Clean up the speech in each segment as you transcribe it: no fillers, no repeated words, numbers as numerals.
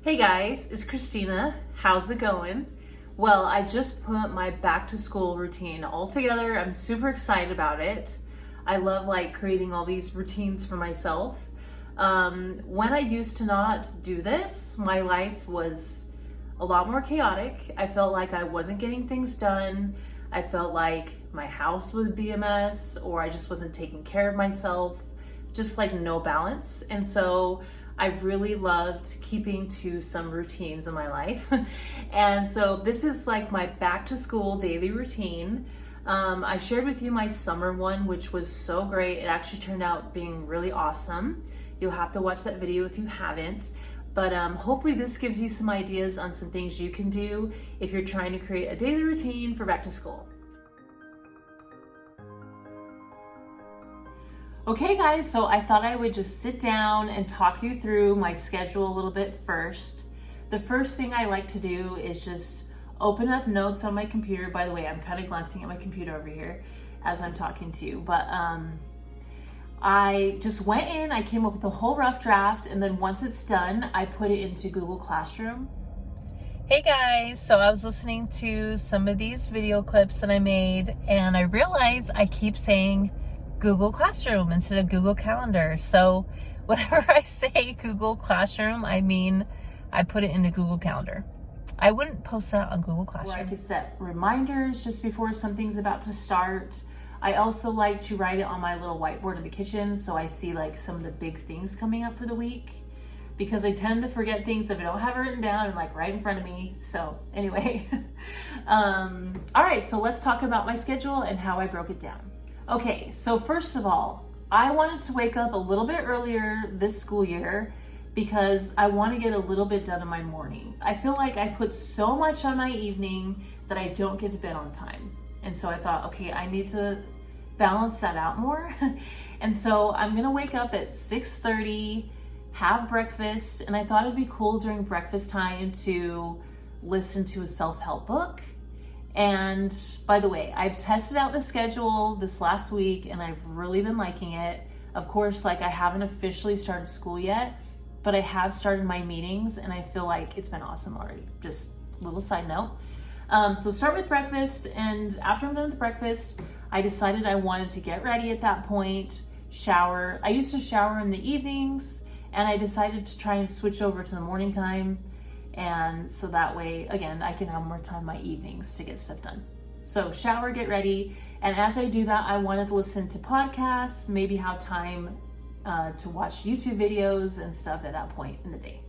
Hey guys, it's Christina. How's it going? Well, I just put my back to school routine all together. I'm super excited about it. I love creating all these routines for myself. When I used to not do this, my life was a lot more chaotic. I felt like I wasn't getting things done. I felt like my house would be a mess, or I just wasn't taking care of myself, just no balance. And so I've really loved keeping to some routines in my life. And so this is my back to school daily routine. I shared with you my summer one, which was so great. It actually turned out being really awesome. You'll have to watch that video if you haven't. But hopefully this gives you some ideas on some things you can do if you're trying to create a daily routine for back to school. Okay guys, so I thought I would just sit down and talk you through my schedule a little bit first. The first thing I like to do is just open up notes on my computer. By the way, I'm kind of glancing at my computer over here as I'm talking to you, but I just went in, I came up with a whole rough draft, and then once it's done, I put it into Google Classroom. Hey guys, so I was listening to some of these video clips that I made, and I realized I keep saying Google Classroom instead of Google Calendar. So whenever I say Google Classroom, I mean I put it into Google Calendar. I wouldn't post that on Google Classroom. Where I could set reminders just before something's about to start. I also like to write it on my little whiteboard in the kitchen, so I see some of the big things coming up for the week, because I tend to forget things if I don't have it written down and right in front of me. So anyway, all right, so let's talk about my schedule and how I broke it down. Okay, so first of all, I wanted to wake up a little bit earlier this school year because I want to get a little bit done in my morning. I feel like I put so much on my evening that I don't get to bed on time. And so I thought, okay, I need to balance that out more. And so I'm gonna wake up at 6:30, have breakfast, and I thought it'd be cool during breakfast time to listen to a self-help book. And by the way, I've tested out the schedule this last week and I've really been liking it. Of course, I haven't officially started school yet, but I have started my meetings and I feel like it's been awesome already. Just a little side note. So start with breakfast, and after I'm done with breakfast, I decided I wanted to get ready at that point, shower. I used to shower in the evenings, and I decided to try and switch over to the morning time. And so that way, again, I can have more time in my evenings to get stuff done. So shower, get ready. And as I do that, I wanted to listen to podcasts, maybe have time to watch YouTube videos and stuff at that point in the day.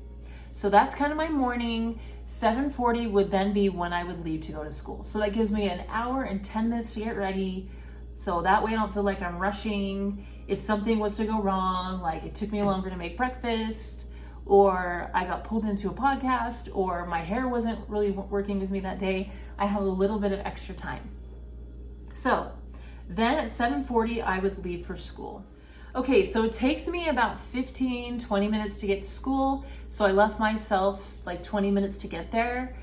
So that's kind of my morning. 7:40 would then be when I would leave to go to school. So that gives me an hour and 10 minutes to get ready. So that way I don't feel like I'm rushing. If something was to go wrong, it took me longer to make breakfast, or I got pulled into a podcast, or my hair wasn't really working with me that day, I have a little bit of extra time. So then at 7:40, I would leave for school. Okay, so it takes me about 15-20 minutes to get to school. So I left myself 20 minutes to get there.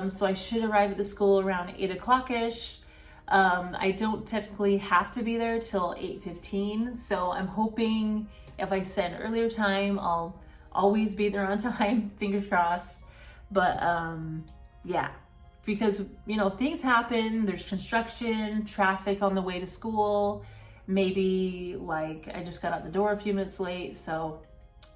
So I should arrive at the school around 8 o'clock-ish. I don't technically have to be there till 8:15. So I'm hoping if I set an earlier time, I'll always be there on time, fingers crossed. But yeah, because things happen, there's construction, traffic on the way to school. Maybe I just got out the door a few minutes late, so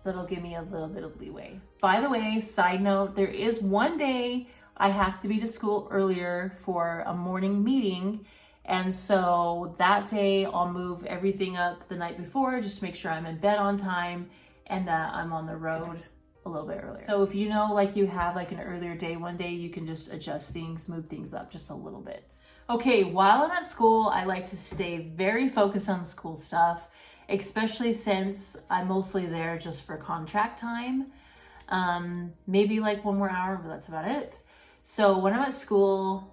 that'll give me a little bit of leeway. By the way, side note, there is one day I have to be to school earlier for a morning meeting. And so that day I'll move everything up the night before just to make sure I'm in bed on time and that I'm on the road a little bit earlier. So if you have an earlier day one day, you can just adjust things, move things up just a little bit. Okay, while I'm at school, I like to stay very focused on the school stuff, especially since I'm mostly there just for contract time. Maybe one more hour, but that's about it. So when I'm at school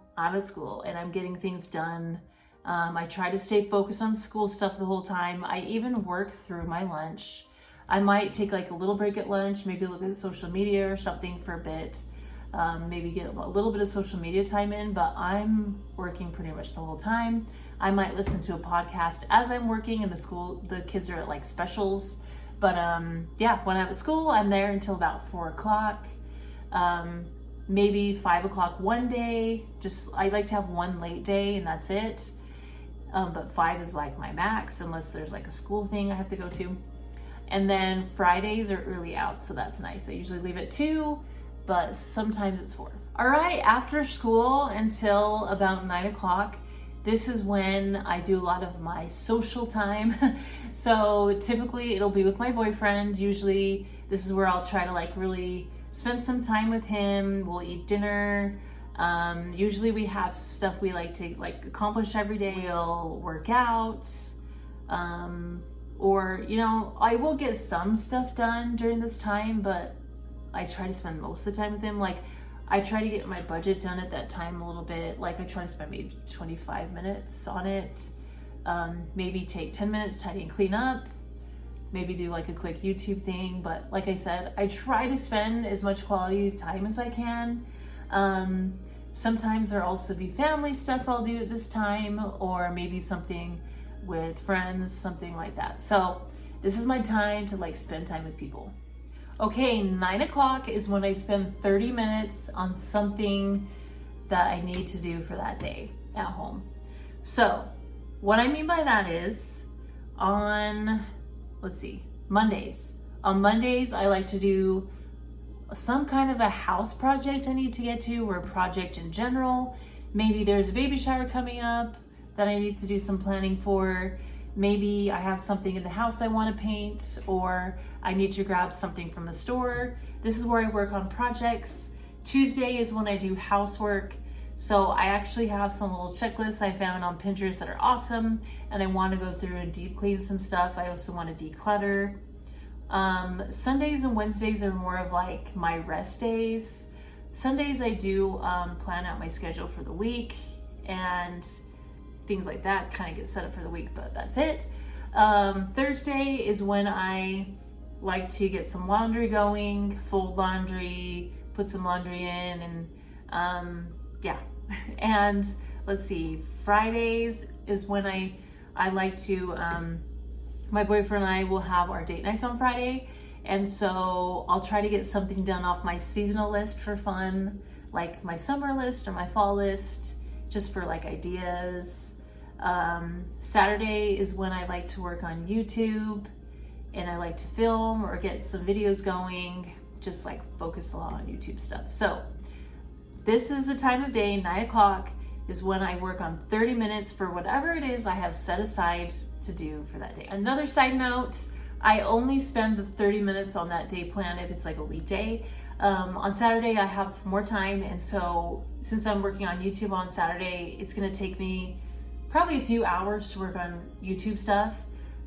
and I'm getting things done. I try to stay focused on school stuff the whole time. I even work through my lunch. I might take a little break at lunch, maybe look at social media or something for a bit. Maybe get a little bit of social media time in, but I'm working pretty much the whole time. I might listen to a podcast as I'm working in the school. The kids are at specials, but yeah, when I'm at school, I'm there until about 4 o'clock. Maybe 5 o'clock one day. Just, I like to have one late day and that's it. But 5 is like my max unless there's like a school thing I have to go to. And then Fridays are early out, so that's nice. I usually leave at 2, but sometimes it's 4. All right, after school until about 9 o'clock, this is when I do a lot of my social time. So typically it'll be with my boyfriend. Usually this is where I'll try to like really spend some time with him. We'll eat dinner. Usually we have stuff we like to like accomplish every day. We'll work out. Or, you know, I will get some stuff done during this time, but I try to spend most of the time with him. Like, I try to get my budget done at that time a little bit. Like, I try to spend maybe 25 minutes on it. Maybe take 10 minutes, tidy and clean up. Maybe do like a quick YouTube thing. But like I said, I try to spend as much quality time as I can. Sometimes there'll also be family stuff I'll do at this time, or maybe something with friends, something like that. So this is my time to like spend time with people. Okay, 9 o'clock is when I spend 30 minutes on something that I need to do for that day at home. So what I mean by that is on, let's see, Mondays. On Mondays, I like to do some kind of a house project I need to get to, or a project in general. Maybe there's a baby shower coming up that I need to do some planning for. Maybe I have something in the house I want to paint, or I need to grab something from the store. This is where I work on projects. Tuesday is when I do housework. So I actually have some little checklists I found on Pinterest that are awesome, and I want to go through and deep clean some stuff. I also want to declutter. Sundays and Wednesdays are more of like my rest days. Sundays I do plan out my schedule for the week and things like that, kind of get set up for the week, but that's it. Thursday is when I like to get some laundry going, fold laundry, put some laundry in, and yeah. And let's see, Fridays is when I like to, my boyfriend and I will have our date nights on Friday. And so I'll try to get something done off my seasonal list for fun, like my summer list or my fall list, just for like ideas. Saturday is when I like to work on YouTube, and I like to film or get some videos going, just like focus a lot on YouTube stuff. So this is the time of day, 9 o'clock is when I work on 30 minutes for whatever it is I have set aside to do for that day. Another side note, I only spend the 30 minutes on that day plan if it's like a weekday. On Saturday I have more time, and so since I'm working on YouTube on Saturday, it's gonna take me probably a few hours to work on YouTube stuff.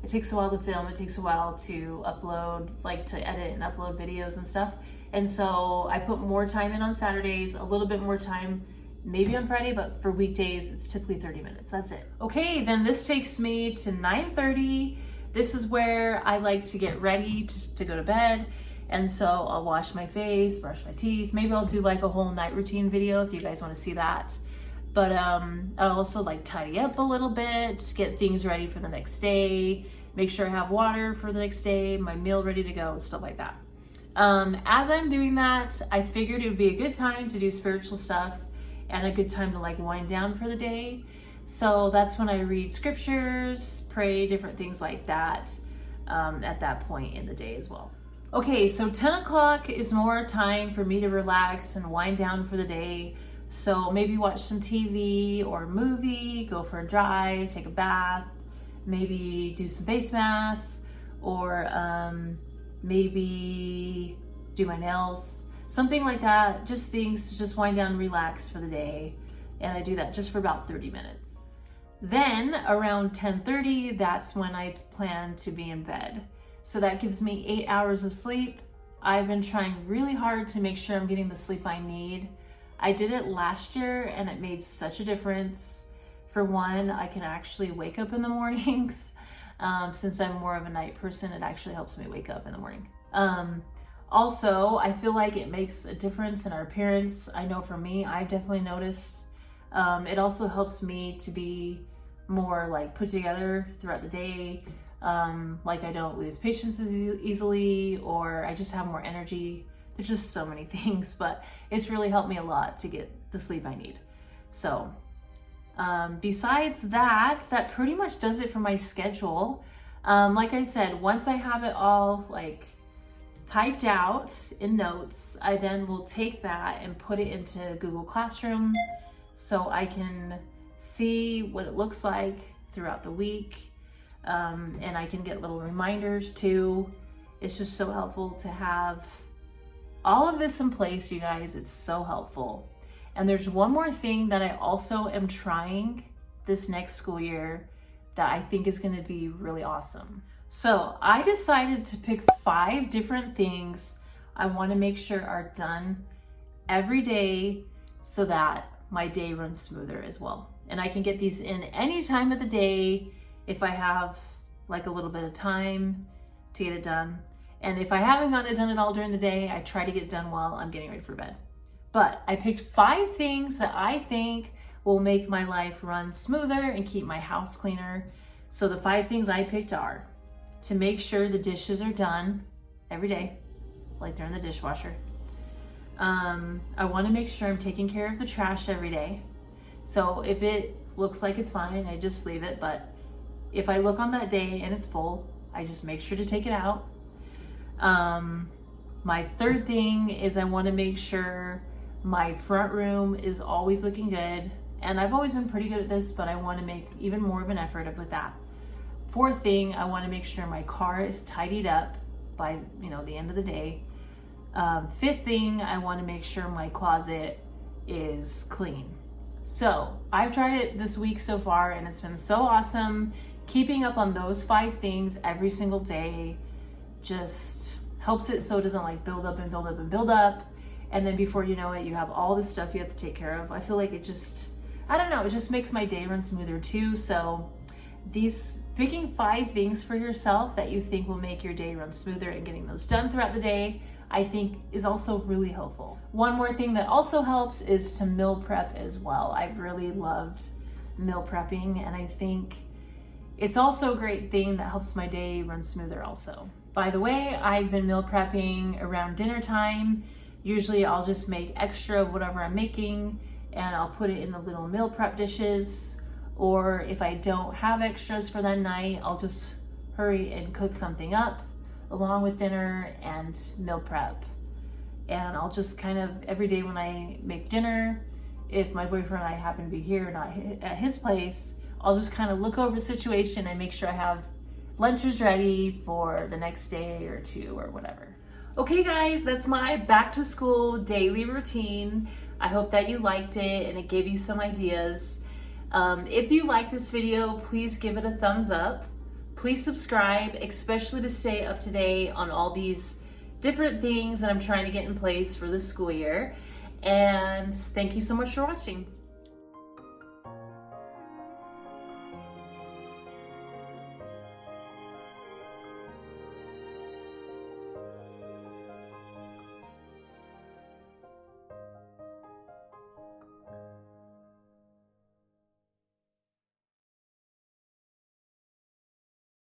It takes a while to film, it takes a while to upload, like to edit and upload videos and stuff. And so I put more time in on Saturdays, a little bit more time maybe on Friday, but for weekdays it's typically 30 minutes, that's it. Okay, then this takes me to 9:30. This is where I like to get ready to go to bed. And so I'll wash my face, brush my teeth. Maybe I'll do like a whole night routine video if you guys want to see that. But I'll also like tidy up a little bit, get things ready for the next day, make sure I have water for the next day, my meal ready to go, stuff like that. As I'm doing that, I figured it would be a good time to do spiritual stuff and a good time to like wind down for the day. So that's when I read scriptures, pray, different things like that at that point in the day as well. Okay, so 10 o'clock is more time for me to relax and wind down for the day. So maybe watch some TV or a movie, go for a drive, take a bath, maybe do some face masks, or maybe do my nails, something like that. Just things to just wind down and relax for the day. And I do that just for about 30 minutes. Then around 10:30, that's when I plan to be in bed. So that gives me 8 hours of sleep. I've been trying really hard to make sure I'm getting the sleep I need. I did it last year and it made such a difference. For one, I can actually wake up in the mornings. Since I'm more of a night person, it actually helps me wake up in the morning. Also, I feel like it makes a difference in our appearance. I know for me, I've definitely noticed. It also helps me to be more like put together throughout the day. Like I don't lose patience as easily, or I just have more energy There's just so many things, but it's really helped me a lot to get the sleep I need. So besides that, that pretty much does it for my schedule. Like I said, once I have it all like typed out in notes, I then will take that and put it into Google Classroom so I can see what it looks like throughout the week. And I can get little reminders too. It's just so helpful to have all of this in place, you guys. It's so helpful. And there's one more thing that I also am trying this next school year that I think is going to be really awesome. So I decided to pick 5 different things I want to make sure are done every day so that my day runs smoother as well. And I can get these in any time of the day if I have like a little bit of time to get it done. And if I haven't gotten it done at all during the day, I try to get it done while I'm getting ready for bed. But I picked 5 things that I think will make my life run smoother and keep my house cleaner. So the 5 things I picked are to make sure the dishes are done every day, like they're in the dishwasher. I want to make sure I'm taking care of the trash every day. So if it looks like it's fine, I just leave it. But if I look on that day and it's full, I just make sure to take it out. My 3rd thing is I want to make sure my front room is always looking good. And I've always been pretty good at this, but I want to make even more of an effort with that. 4th thing, I want to make sure my car is tidied up by, the end of the day. 5th thing, I want to make sure my closet is clean. So I've tried it this week so far and it's been so awesome. Keeping up on those 5 things every single day just helps it so it doesn't like build up and build up and build up. And then before you know it, you have all this stuff you have to take care of. I feel like it just makes my day run smoother too. So picking 5 things for yourself that you think will make your day run smoother and getting those done throughout the day, I think is also really helpful. One more thing that also helps is to meal prep as well. I've really loved meal prepping, and I think it's also a great thing that helps my day run smoother also. By the way, I've been meal prepping around dinner time. Usually I'll just make extra of whatever I'm making and I'll put it in the little meal prep dishes. Or if I don't have extras for that night, I'll just hurry and cook something up along with dinner and meal prep. And I'll just kind of, every day when I make dinner, if my boyfriend and I happen to be here, not at his place, I'll just kind of look over the situation and make sure I have lunches ready for the next day or 2 or whatever. Okay guys, that's my back to school daily routine. I hope that you liked it and it gave you some ideas. If you like this video, please give it a thumbs up. Please subscribe, especially to stay up to date on all these different things that I'm trying to get in place for the school year. And thank you so much for watching.